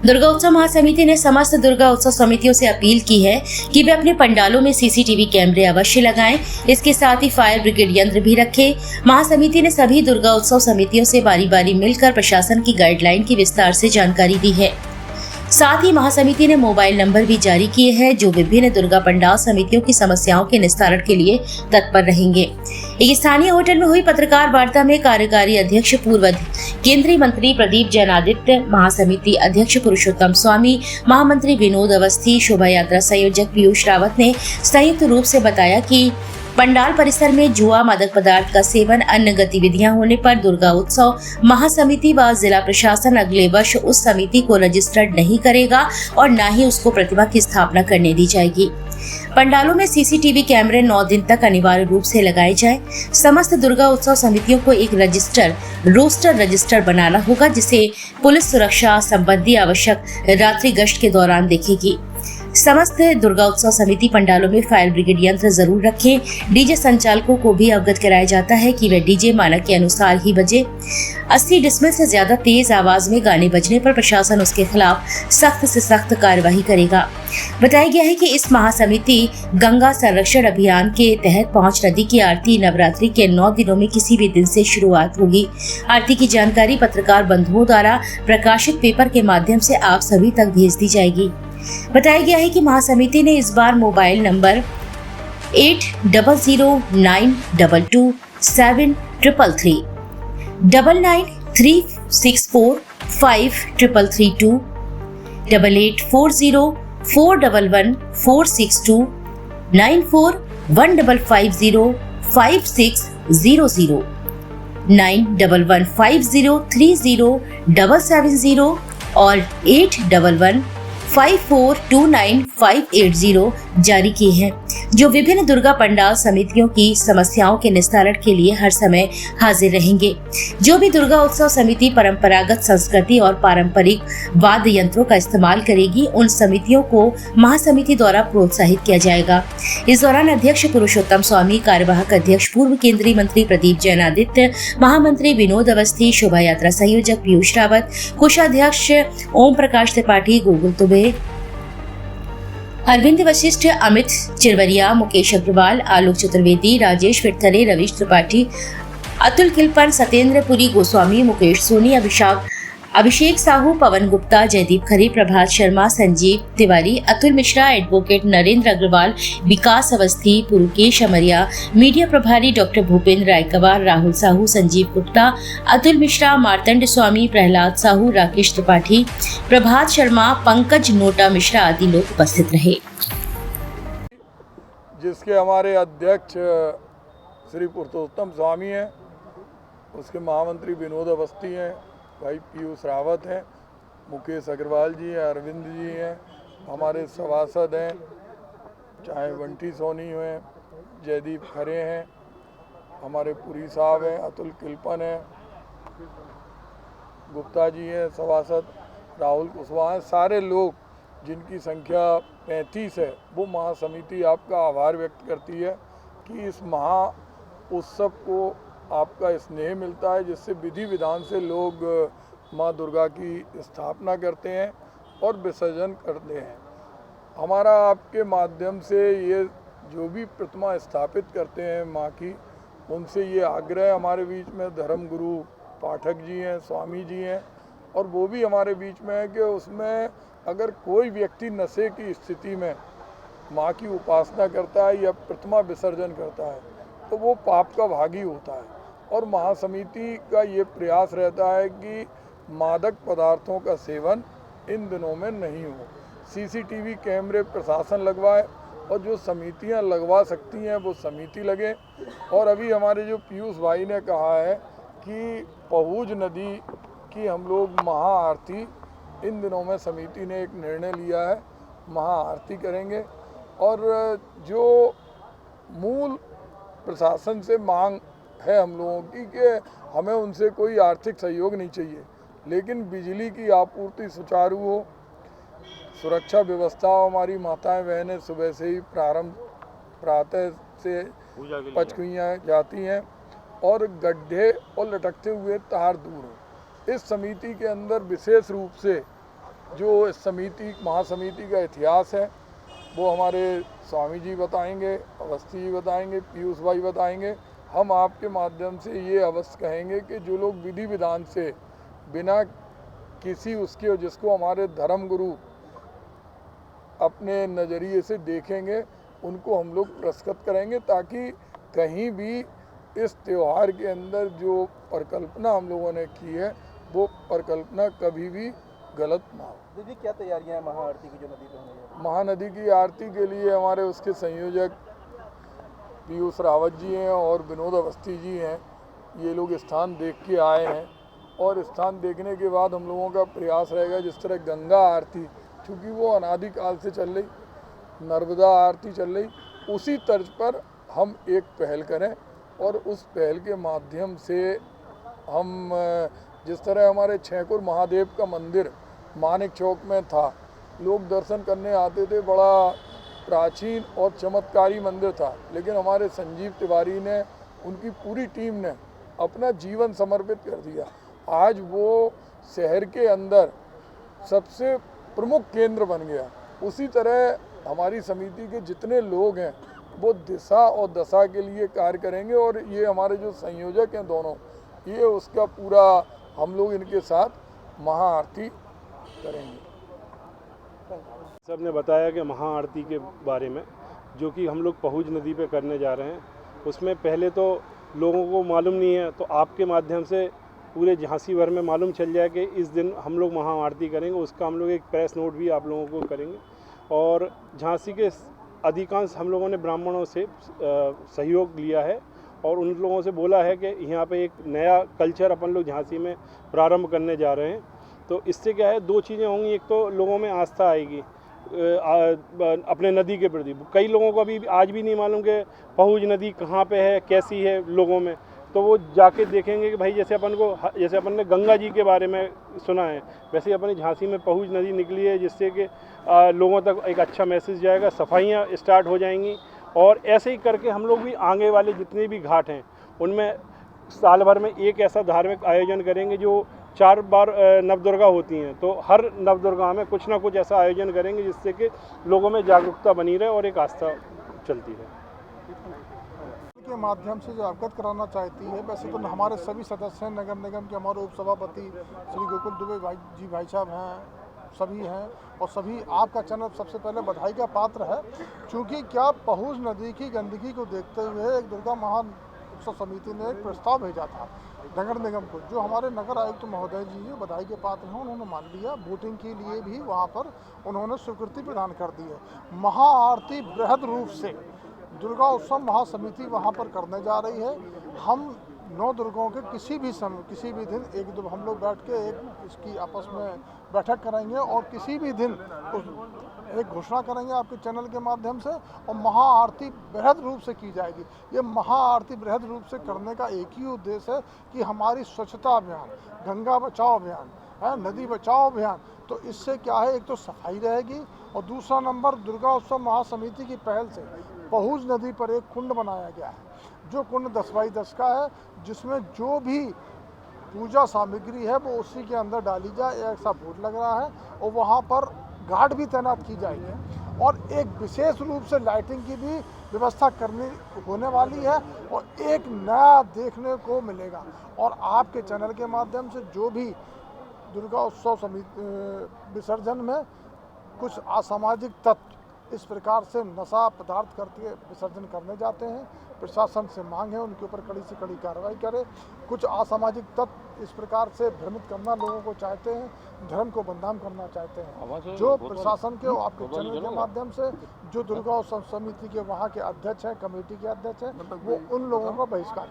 दुर्गा उत्सव महासमिति ने समस्त दुर्गा उत्सव समितियों से अपील की है कि वे अपने पंडालों में सीसीटीवी कैमरे अवश्य लगाएं। इसके साथ ही फायर ब्रिगेड यंत्र भी रखें। महासमिति ने सभी दुर्गा उत्सव समितियों से बारी बारी मिलकर प्रशासन की गाइडलाइन की विस्तार से जानकारी दी है। साथ ही महासमिति ने मोबाइल नंबर भी जारी किए हैं जो विभिन्न दुर्गा पंडाल समितियों की समस्याओं के निस्तारण के लिए तत्पर रहेंगे। एक स्थानीय होटल में हुई पत्रकार वार्ता में कार्यकारी अध्यक्ष पूर्व केंद्रीय मंत्री प्रदीप जैनादित्य, महासमिति अध्यक्ष पुरुषोत्तम स्वामी, महामंत्री विनोद अवस्थी, शोभा यात्रा संयोजक पीयूष रावत ने संयुक्त रूप से बताया कि पंडाल परिसर में जुआ, मादक पदार्थ का सेवन, अन्य गतिविधियां होने पर दुर्गा उत्सव महासमिति व जिला प्रशासन अगले वर्ष उस समिति को रजिस्टर्ड नहीं करेगा और न ही उसको प्रतिमा की स्थापना करने दी जाएगी। पंडालों में सीसीटीवी कैमरे 9 दिन तक अनिवार्य रूप से लगाए जाएं। समस्त दुर्गा उत्सव समितियों को एक रोस्टर रजिस्टर बनाना होगा जिसे पुलिस सुरक्षा संबंधी आवश्यक रात्रि गश्त के दौरान देखेगी। समस्त दुर्गा उत्सव समिति पंडालों में फायर ब्रिगेड यंत्र जरूर रखें। डीजे संचालकों को भी अवगत कराया जाता है कि वे डीजे मानक के अनुसार ही बजे। 80 डेसिबल से ज्यादा तेज आवाज में गाने बजने पर प्रशासन उसके खिलाफ सख्त से सख्त कार्यवाही करेगा। बताया गया है कि इस महासमिति गंगा संरक्षण अभियान के तहत पहुंच नदी की आरती नवरात्रि के 9 दिनों में किसी भी दिन से शुरुआत होगी। आरती की जानकारी पत्रकार बंधुओं द्वारा प्रकाशित पेपर के माध्यम से आप सभी तक भेज दी जाएगी। बताया गया है कि महासमिति ने इस बार मोबाइल नंबर 8009227333 9936453332 8840411462 9415505600 9150307770 और 8115429580 जारी किए हैं, जो विभिन्न दुर्गा पंडाल समितियों की समस्याओं के निस्तारण के लिए हर समय हाजिर रहेंगे। जो भी दुर्गा उत्सव समिति परंपरागत संस्कृति और पारंपरिक वाद्य यंत्रों का इस्तेमाल करेगी, उन समितियों को महासमिति द्वारा प्रोत्साहित किया जाएगा। इस दौरान अध्यक्ष पुरुषोत्तम स्वामी, कार्यवाहक अध्यक्ष पूर्व केंद्रीय मंत्री प्रदीप जैनादित्य, महामंत्री विनोद अवस्थी, शोभा यात्रा संयोजक पीयूष रावत, कोषाध्यक्ष ओम प्रकाश त्रिपाठी, गोकुल दुबे, अरविंद वशिष्ठ, अमित चिरवरिया, मुकेश अग्रवाल, आलोक चतुर्वेदी, राजेश विठथरे, रवीश त्रिपाठी, अतुल किलपन, सत्येंद्र पुरी गोस्वामी, मुकेश सोनी, अभिषेक साहू, पवन गुप्ता, जयदीप खरे, प्रभात शर्मा, संजीव तिवारी, अतुल मिश्रा, एडवोकेट नरेंद्र अग्रवाल, विकास अवस्थी, पुरुकेश अमरिया, मीडिया प्रभारी डॉक्टर भूपेंद्र रायकवार, राहुल साहू, संजीव गुप्ता, अतुल मिश्रा, मार्तंड स्वामी, प्रहलाद साहू, राकेश त्रिपाठी, प्रभात शर्मा, पंकज नोटा मिश्रा आदि लोग उपस्थित रहे। जिसके हमारे अध्यक्ष श्री पुरुषोत्तम स्वामी हैं, उसके महामंत्री विनोद अवस्थी हैं, भाई पीयूष रावत हैं, मुकेश अग्रवाल जी हैं, अरविंद जी हैं, हमारे सभासद हैं, चाहे बंटी सोनी हैं, जयदीप खरे हैं, हमारे पुरी साहब हैं, अतुल किलपन हैं, गुप्ता जी हैं सभासद, राहुल कुशवाहा हैं, सारे लोग जिनकी संख्या 35 है, वो महासमिति आपका आभार व्यक्त करती है कि इस महा उत्सव को आपका स्नेह मिलता है, जिससे विधि विधान से लोग माँ दुर्गा की स्थापना करते हैं और विसर्जन करते हैं। हमारा आपके माध्यम से ये जो भी प्रतिमा स्थापित करते हैं माँ की, उनसे ये आग्रह हमारे बीच में धर्म गुरु पाठक जी हैं, स्वामी जी हैं, और वो भी हमारे बीच में है कि उसमें अगर कोई व्यक्ति नशे की स्थिति में माँ की उपासना करता है या प्रतिमा विसर्जन करता है तो वो पाप का भागी होता है। और महासमिति का ये प्रयास रहता है कि मादक पदार्थों का सेवन इन दिनों में नहीं हो। सीसीटीवी कैमरे प्रशासन लगवाए और जो समितियां लगवा सकती हैं वो समिति लगे। और अभी हमारे जो पीयूष भाई ने कहा है कि पहुज नदी की हम लोग महाआरती इन दिनों में समिति ने एक निर्णय लिया है, महाआरती करेंगे। और जो मूल प्रशासन से मांग है हम लोगों की कि हमें उनसे कोई आर्थिक सहयोग नहीं चाहिए, लेकिन बिजली की आपूर्ति सुचारू हो, सुरक्षा व्यवस्था, हमारी माताएं बहनें सुबह से ही प्रातः से पचकुइयाँ जाती हैं और गड्ढे और लटकते हुए तार दूर हो। इस समिति के अंदर विशेष रूप से जो इस समिति महासमिति का इतिहास है वो हमारे स्वामी जी बताएंगे, अवस्थी जी बताएंगे, पीयूष भाई बताएंगे। हम आपके माध्यम से ये अवश्य कहेंगे कि जो लोग विधि विधान से बिना किसी उसके जिसको हमारे धर्म गुरु अपने नज़रिए से देखेंगे उनको हम लोग पुरस्कृत करेंगे, ताकि कहीं भी इस त्यौहार के अंदर जो परिकल्पना हम लोगों ने की है वो परिकल्पना कभी भी गलत ना हो। दीदी क्या तैयारियां हैं महाआरती की जो नदी पे होने जा रही महानदी की आरती के लिए हमारे उसके संयोजक पीयूष रावत जी हैं और विनोद अवस्थी जी हैं। ये लोग स्थान देख के आए हैं और स्थान देखने के बाद हम लोगों का प्रयास रहेगा जिस तरह गंगा आरती, चूँकि वो अनादिकाल से चल रही, नर्मदा आरती चल रही, उसी तर्ज पर हम एक पहल करें और उस पहल के माध्यम से हम जिस तरह हमारे छैकुर महादेव का मंदिर मानिक चौक में था, लोग दर्शन करने आते थे, बड़ा प्राचीन और चमत्कारी मंदिर था, लेकिन हमारे संजीव तिवारी ने, उनकी पूरी टीम ने अपना जीवन समर्पित कर दिया। आज वो शहर के अंदर सबसे प्रमुख केंद्र बन गया। उसी तरह हमारी समिति के जितने लोग हैं वो दिशा और दशा के लिए कार्य करेंगे और ये हमारे जो संयोजक हैं दोनों, ये उसका पूरा हम लोग इनके साथ महाआरती करेंगे। सब ने बताया कि महाआरती के बारे में जो कि हम लोग पहुज नदी पे करने जा रहे हैं, उसमें पहले तो लोगों को मालूम नहीं है, तो आपके माध्यम से पूरे झांसी भर में मालूम चल जाए कि इस दिन हम लोग महाआरती करेंगे। उसका हम लोग एक प्रेस नोट भी आप लोगों को करेंगे और झांसी के अधिकांश हम लोगों ने ब्राह्मणों से सहयोग लिया है और उन लोगों से बोला है कि यहाँ पे एक नया कल्चर अपन लोग झांसी में प्रारंभ करने जा रहे हैं। तो इससे क्या है, दो चीज़ें होंगी, एक तो लोगों में आस्था आएगी अपने नदी के प्रति। कई लोगों को अभी आज भी नहीं मालूम कि पहुज नदी कहाँ पे है, कैसी है लोगों में, तो वो जाके देखेंगे कि भाई जैसे अपन ने गंगा जी के बारे में सुना है, वैसे ही अपनी झांसी में पहुज नदी निकली है, जिससे कि लोगों तक एक अच्छा मैसेज जाएगा, सफाइयाँ स्टार्ट हो जाएंगी। और ऐसे ही करके हम लोग भी आगे वाले जितने भी घाट हैं उनमें साल भर में एक ऐसा धार्मिक आयोजन करेंगे जो 4 बार नवदुर्गा होती हैं, तो हर नवदुर्गा में कुछ ना कुछ ऐसा आयोजन करेंगे जिससे कि लोगों में जागरूकता बनी रहे और एक आस्था चलती रहे। के माध्यम से जो अवगत कराना चाहती है, वैसे तो हमारे सभी सदस्य हैं, नगर निगम के हमारे उप सभापति श्री गोकुल दुबे भाई साहब हैं, सभी हैं और सभी आपका चैनल सबसे पहले बधाई का पात्र है, क्योंकि क्या पहुज नदी की गंदगी को देखते हुए एक दुर्गा महा उत्सव समिति ने एक प्रस्ताव भेजा था नगर निगम को, जो हमारे नगर आयुक्त महोदय जी बधाई के पात्र हैं, उन्होंने मान लिया। वोटिंग के लिए भी वहाँ पर उन्होंने स्वीकृति प्रदान कर दी है। महाआरती बृहद रूप से दुर्गा उत्सव महासमिति वहाँ पर करने जा रही है। हम 9 दुर्गाओं के किसी भी दिन एक दो हम लोग बैठ के एक इसकी आपस में बैठक करेंगे और किसी भी दिन एक घोषणा करेंगे आपके चैनल के माध्यम से, और महाआरती बृहद रूप से की जाएगी। ये महाआरती बृहद रूप से करने का एक ही उद्देश्य है कि हमारी स्वच्छता अभियान, गंगा बचाओ अभियान है, नदी बचाओ अभियान, तो इससे क्या है, एक तो सफाई रहेगी और दूसरा नंबर दुर्गा उत्सव महासमिति की पहल से पहुज नदी पर एक कुंड बनाया गया है, जो कुंड 10x10 का है, जिसमें जो भी पूजा सामग्री है वो उसी के अंदर डाली जाए, ऐसा बोर्ड लग रहा है और वहाँ पर गार्ड भी तैनात की जाएगी और एक विशेष रूप से लाइटिंग की भी व्यवस्था करनी होने वाली है और एक नया देखने को मिलेगा। और आपके चैनल के माध्यम से जो भी दुर्गा उत्सव समिति विसर्जन में कुछ असामाजिक तत्व इस प्रकार से नशा पदार्थ करके विसर्जन करने जाते हैं, प्रशासन से मांग है उनके ऊपर कड़ी से कड़ी कार्रवाई करे। कुछ असामाजिक तत्व इस प्रकार से भ्रमित करना लोगों को चाहते हैं, धर्म को बदनाम करना चाहते हैं, जो प्रशासन के और आपके चैनल के माध्यम से जो दुर्गा उत्सव समिति के वहाँ के अध्यक्ष हैं, कमेटी के अध्यक्ष हैं, वो उन लोगों का बहिष्कार